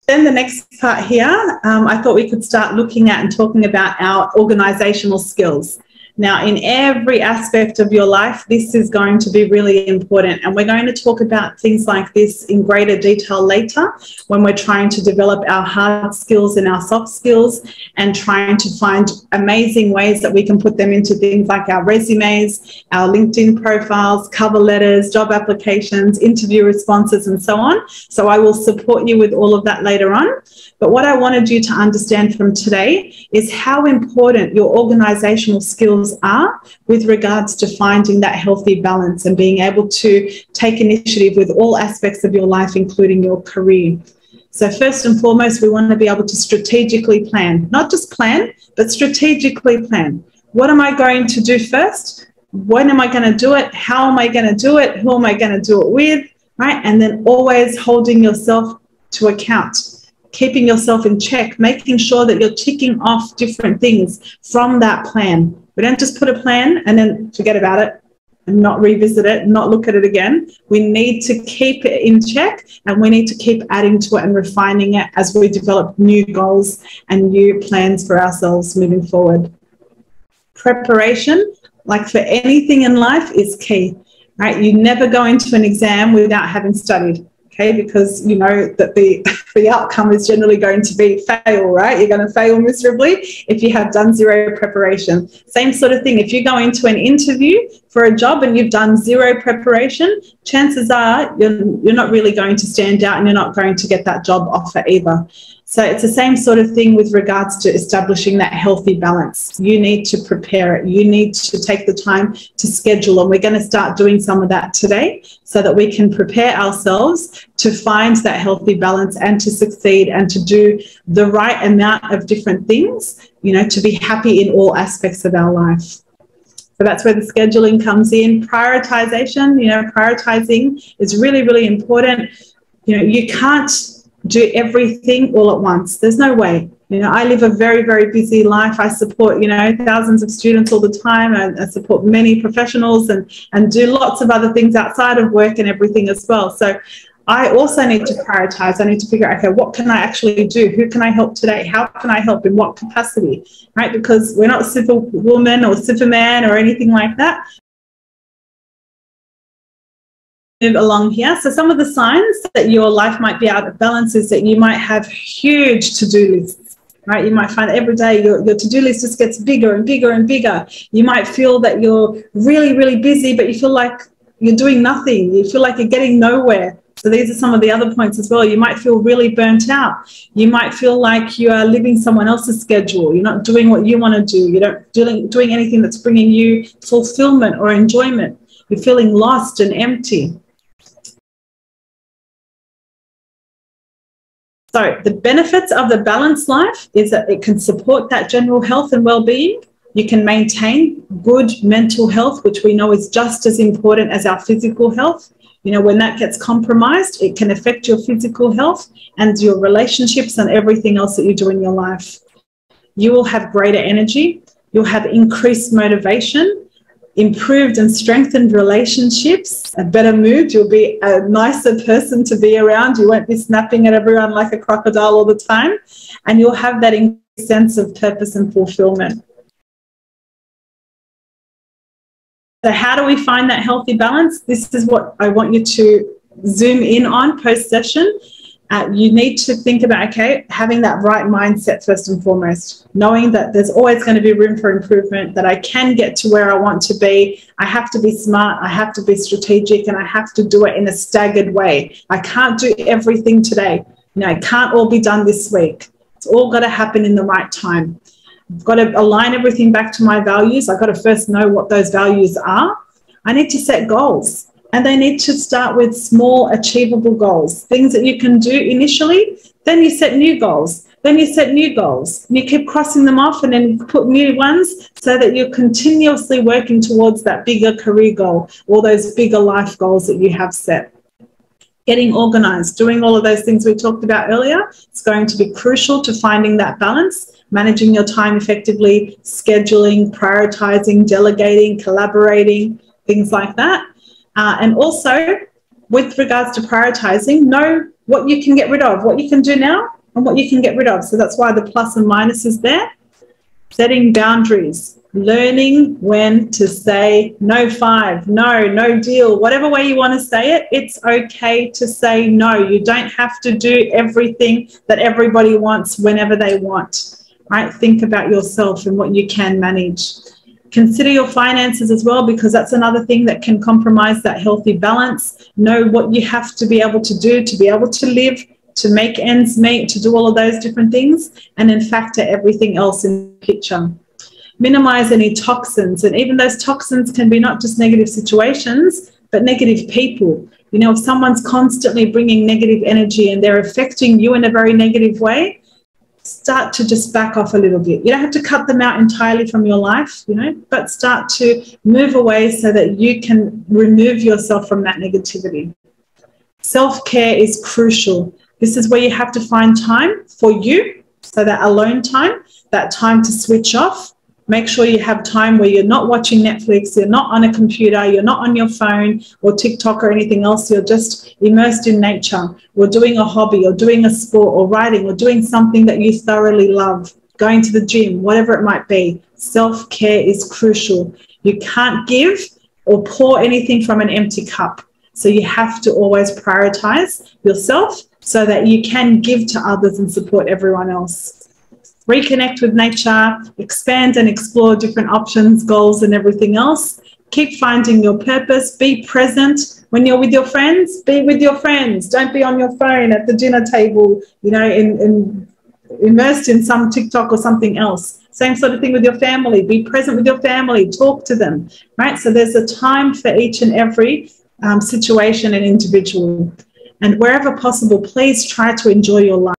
Then the next part here, I thought we could start looking at and talking about our organisational skills. Now, in every aspect of your life, this is going to be really important. And we're going to talk about things like this in greater detail later when we're trying to develop our hard skills and our soft skills and trying to find amazing ways that we can put them into things like our resumes, our LinkedIn profiles, cover letters, job applications, interview responses, and so on. So I will support you with all of that later on. But what I wanted you to understand from today is how important your organisational skills are with regards to finding that healthy balance and being able to take initiative with all aspects of your life, including your career. So first and foremost, we want to be able to strategically plan, not just plan, but strategically plan. What am I going to do first? When am I going to do it? How am I going to do it? Who am I going to do it with? Right? And then always holding yourself to account, keeping yourself in check, making sure that you're ticking off different things from that plan. We don't just put a plan and then forget about it and not revisit it, not look at it again. We need to keep it in check and we need to keep adding to it and refining it as we develop new goals and new plans for ourselves moving forward. Preparation, like for anything in life, is key, right? You never go into an exam without having studied. Okay, because you know that the outcome is generally going to be fail, right? You're going to fail miserably if you have done zero preparation. Same sort of thing. If you go into an interview for a job and you've done zero preparation, chances are you're not really going to stand out and you're not going to get that job offer either. So it's the same sort of thing with regards to establishing that healthy balance. You need to prepare it. You need to take the time to schedule, and we're going to start doing some of that today so that we can prepare ourselves to find that healthy balance and to succeed and to do the right amount of different things, you know, to be happy in all aspects of our life. So that's where the scheduling comes in. Prioritization, you know, prioritizing is really, really important. You know, you can't do everything all at once. There's no way. You know, I live a very, very busy life. I support, you know, thousands of students all the time. I support many professionals and do lots of other things outside of work and everything as well. So I also need to prioritize. I need to figure out, okay, what can I actually do? Who can I help today? How can I help? In what capacity? Right? Because we're not Superwoman or Superman or anything like that. Move along here. So some of the signs that your life might be out of balance is that you might have huge to-do lists, right? You might find every day your to-do list just gets bigger and bigger and bigger. You might feel that you're really, really busy, but you feel like you're doing nothing. You feel like you're getting nowhere. So these are some of the other points as well. You might feel really burnt out. You might feel like you are living someone else's schedule. You're not doing what you want to do. You're not doing anything that's bringing you fulfillment or enjoyment. You're feeling lost and empty. So the benefits of the balanced life is that it can support that general health and well-being. You can maintain good mental health, which we know is just as important as our physical health. You know, when that gets compromised, it can affect your physical health and your relationships and everything else that you do in your life. You will have greater energy. You'll have increased motivation, improved and strengthened relationships, a better mood. You'll be a nicer person to be around. You won't be snapping at everyone like a crocodile all the time. And you'll have that sense of purpose and fulfillment. So how do we find that healthy balance? This is what I want you to zoom in on post-session. You need to think about, okay, having that right mindset first and foremost, knowing that there's always going to be room for improvement, that I can get to where I want to be. I have to be smart, I have to be strategic, and I have to do it in a staggered way. I can't do everything today. You know, it can't all be done this week. It's all got to happen in the right time. I've got to align everything back to my values. I've got to first know what those values are. I need to set goals. And they need to start with small, achievable goals, things that you can do initially. Then you set new goals. Then you set new goals. You keep crossing them off and then put new ones so that you're continuously working towards that bigger career goal or those bigger life goals that you have set. Getting organized, doing all of those things we talked about earlier, it's going to be crucial to finding that balance, managing your time effectively, scheduling, prioritizing, delegating, collaborating, things like that. And also, with regards to prioritizing, know what you can get rid of. What you can do now, and what you can get rid of. So that's why the plus and minus is there. Setting boundaries, learning when to say no 5, no deal, whatever way you want to say it, it's okay to say no. You don't have to do everything that everybody wants whenever they want, right? Think about yourself and what you can manage. Consider your finances as well, because that's another thing that can compromise that healthy balance. Know what you have to be able to do to be able to live, to make ends meet, to do all of those different things, and then factor everything else in the picture. Minimize any toxins, and even those toxins can be not just negative situations, but negative people. You know, if someone's constantly bringing negative energy and they're affecting you in a very negative way, start to just back off a little bit. You don't have to cut them out entirely from your life, you know, but start to move away so that you can remove yourself from that negativity. Self-care is crucial. This is where you have to find time for you, so that alone time, that time to switch off. Make sure you have time where you're not watching Netflix, you're not on a computer, you're not on your phone or TikTok or anything else. You're just immersed in nature, or doing a hobby, or doing a sport, or writing, or doing something that you thoroughly love, going to the gym, whatever it might be. Self-care is crucial. You can't give or pour anything from an empty cup. So you have to always prioritize yourself so that you can give to others and support everyone else. Reconnect with nature, expand and explore different options, goals, and everything else. Keep finding your purpose. Be present. When you're with your friends, be with your friends. Don't be on your phone at the dinner table, you know, immersed in some TikTok or something else. Same sort of thing with your family. Be present with your family. Talk to them, right? So there's a time for each and every situation and individual. And wherever possible, please try to enjoy your life.